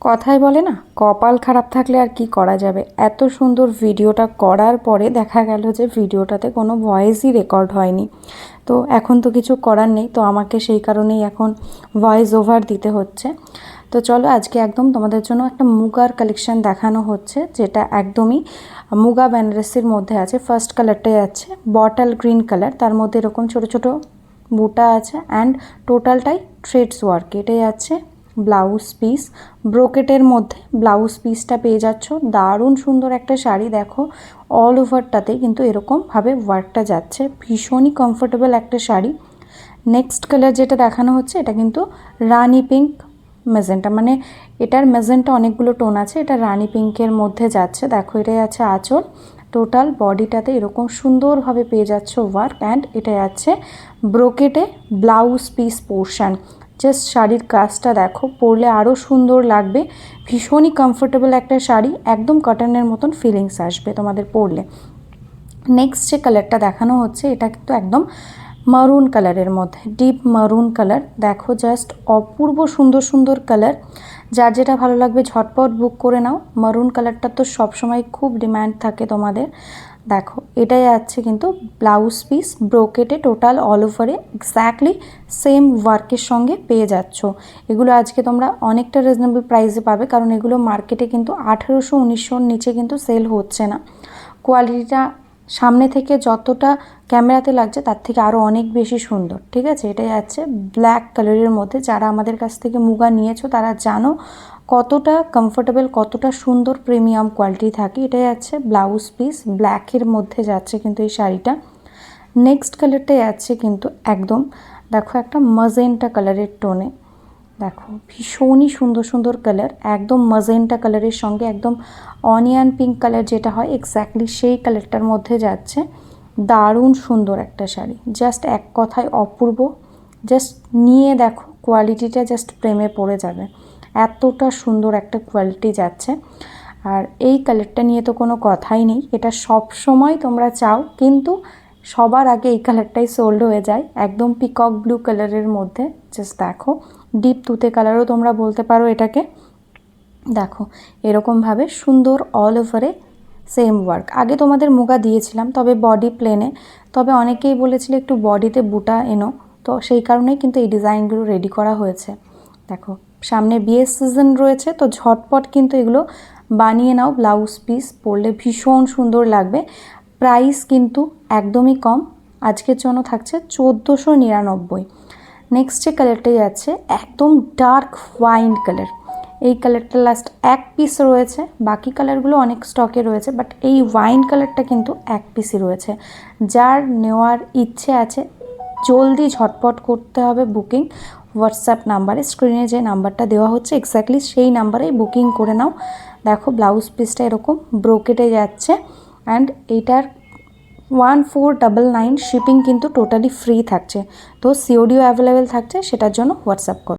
কথায় বলে না, কপাল খারাপ থাকলে আর কি করা যাবে। এত সুন্দর ভিডিওটা করার পরে দেখা গেল যে ভিডিওটাতে কোনো ভয়েসই রেকর্ড হয়নি। তো এখন তো কিছু করার নেই, তো আমাকে সেই কারণেই এখন ভয়েস ওভার দিতে হচ্ছে। তো চলো আজকে একদম তোমাদের জন্য একটা মুগার কালেকশন দেখানো হচ্ছে, যেটা একদমই মুগা বেনারসির মধ্যে আছে। ফার্স্ট কালারটাই আছে বটল গ্রিন কালার, তার মধ্যে এরকম ছোট ছোট বুটা আছে অ্যান্ড টোটালটাই থ্রেডস ওয়ার্ক। এটাই আছে ব্লাউজ পিস, ব্রোকেটের মধ্যে ব্লাউজ পিসটা পেয়ে যাচ্ছ। দারুণ সুন্দর একটা শাড়ি, দেখো অল ওভারটাতে কিন্তু এরকমভাবে ওয়ার্কটা যাচ্ছে, ভীষণই কমফোর্টেবল একটা শাড়ি। নেক্সট কালার যেটা দেখানো হচ্ছে এটা কিন্তু রানি পিঙ্ক মেজেন্টা, মানে এটার মেজেন্টা অনেকগুলো টোন আছে, এটা রানি পিঙ্কের মধ্যে যাচ্ছে। দেখো এটাই আছে আঁচল, টোটাল বডিটাতে এরকম সুন্দরভাবে পেয়ে যাচ্ছ ওয়ার্ক অ্যান্ড এটাই আছে ব্রোকেটে ব্লাউজ পিস পোর্শন। জাস্ট শাড়ির কাজটা দেখো, পরলে আরও সুন্দর লাগবে, ভীষণই কমফোর্টেবল একটা শাড়ি, একদম কটনের মতন ফিলিংস আসবে তোমাদের পরলে। নেক্সট যে কালারটা দেখানো হচ্ছে এটা কিন্তু একদম মারুন কালারের মধ্যে, ডিপ মারুন কালার। দেখো জাস্ট অপূর্ব সুন্দর সুন্দর কালার, যার যেটা ভালো লাগবে ঝটপট বুক করে নাও। মারুন কালারটা তো সবসময় খুব ডিম্যান্ড থাকে তোমাদের। দেখো এটাই আছে কিন্তু ব্লাউজ পিস, ব্রোকেটে টোটাল অল ওভারে এক্স্যাক্টলি সেম ওয়ার্কের সঙ্গে পেয়ে যাচ্ছ। এগুলো আজকে তোমরা অনেকটা রিজনেবল প্রাইসে পাবে, কারণ এগুলো মার্কেটে কিন্তু 1800-1900-র নিচে কিন্তু সেল হচ্ছে না। কোয়ালিটিটা সামনে থেকে যতটা ক্যামেরাতে লাগছে তার থেকে আরও অনেক বেশি সুন্দর, ঠিক আছে। এটাই আছে ব্ল্যাক কালারের মধ্যে, যারা আমাদের কাছ থেকে মুগা নিয়েছো তারা জানো কতটা কমফোর্টেবল, কতটা সুন্দর প্রিমিয়াম কোয়ালিটি থাকে। এটাই আছে ব্লাউজ পিস, ব্ল্যাকের মধ্যে যাচ্ছে কিন্তু এই শাড়িটা। নেক্সট কালারটাই আছে কিন্তু একদম দেখো একটা মাজেন্টা কালারের টোনে, দেখো ভীষণই সুন্দর সুন্দর কালার, একদম মাজেন্টা কালারের সঙ্গে একদম অনিয়ন পিঙ্ক কালার যেটা হয় এক্স্যাক্টলি সেই কালারটার মধ্যে যাচ্ছে। দারুণ সুন্দর একটা শাড়ি, জাস্ট এক কথায় অপূর্ব। জাস্ট নিয়ে দেখো কোয়ালিটিটা, জাস্ট প্রেমে পড়ে যাবে, এতটা সুন্দর একটা কোয়ালিটি যাচ্ছে। আর এই কালারটা নিয়ে তো কোনো কথাই নেই, এটা সব সময় তোমরা চাও, কিন্তু সবার আগে এই কালারটাই সোল্ড হয়ে যায়। একদম পিকক ব্লু কালারের মধ্যে, জাস্ট দেখো ডিপ তুতে কালারও তোমরা বলতে পারো এটাকে। দেখো এরকমভাবে সুন্দর অল ওভারে সেম ওয়ার্ক। আগে তোমাদের মুগা দিয়েছিলাম, তবে বডি প্লেনে, তবে অনেকেই বলেছিল একটু বডিতে বুটা এনো, তো সেই কারণেই কিন্তু এই ডিজাইনগুলো রেডি করা হয়েছে। দেখো সামনে বিয়ের সিজন রয়েছে, তো ঝটপট কিন্তু এগুলো বানিয়ে নাও, ব্লাউজ পিস পরলে ভীষণ সুন্দর লাগবে। প্রাইস কিন্তু একদমই কম, আজকের জন্য থাকছে 1499। নেক্সট যে কালারটাই আছে একদম ডার্ক ওয়াইন কালার, এই কালারটা লাস্ট এক পিস রয়েছে, বাকি কালারগুলো অনেক স্টকে রয়েছে, বাট এই ওয়াইন কালারটা কিন্তু এক পিসই রয়েছে। যার নেওয়ার ইচ্ছে আছে জলদি ঝটপট করতে হবে বুকিং। হোয়াটসঅ্যাপ নাম্বারে, স্ক্রিনে যে নাম্বারটা দেওয়া হচ্ছে এক্স্যাক্টলি সেই নাম্বারেই বুকিং করে নাও। দেখো ব্লাউজ পিসটা এরকম ব্রোকেটে যাচ্ছে অ্যান্ড এইটার 1499 শিপিং কিন্তু টোটালি ফ্রি থাকছে। তো সিওডিও অ্যাভেলেবেল থাকছে, সেটার জন্য হোয়াটসঅ্যাপ করো।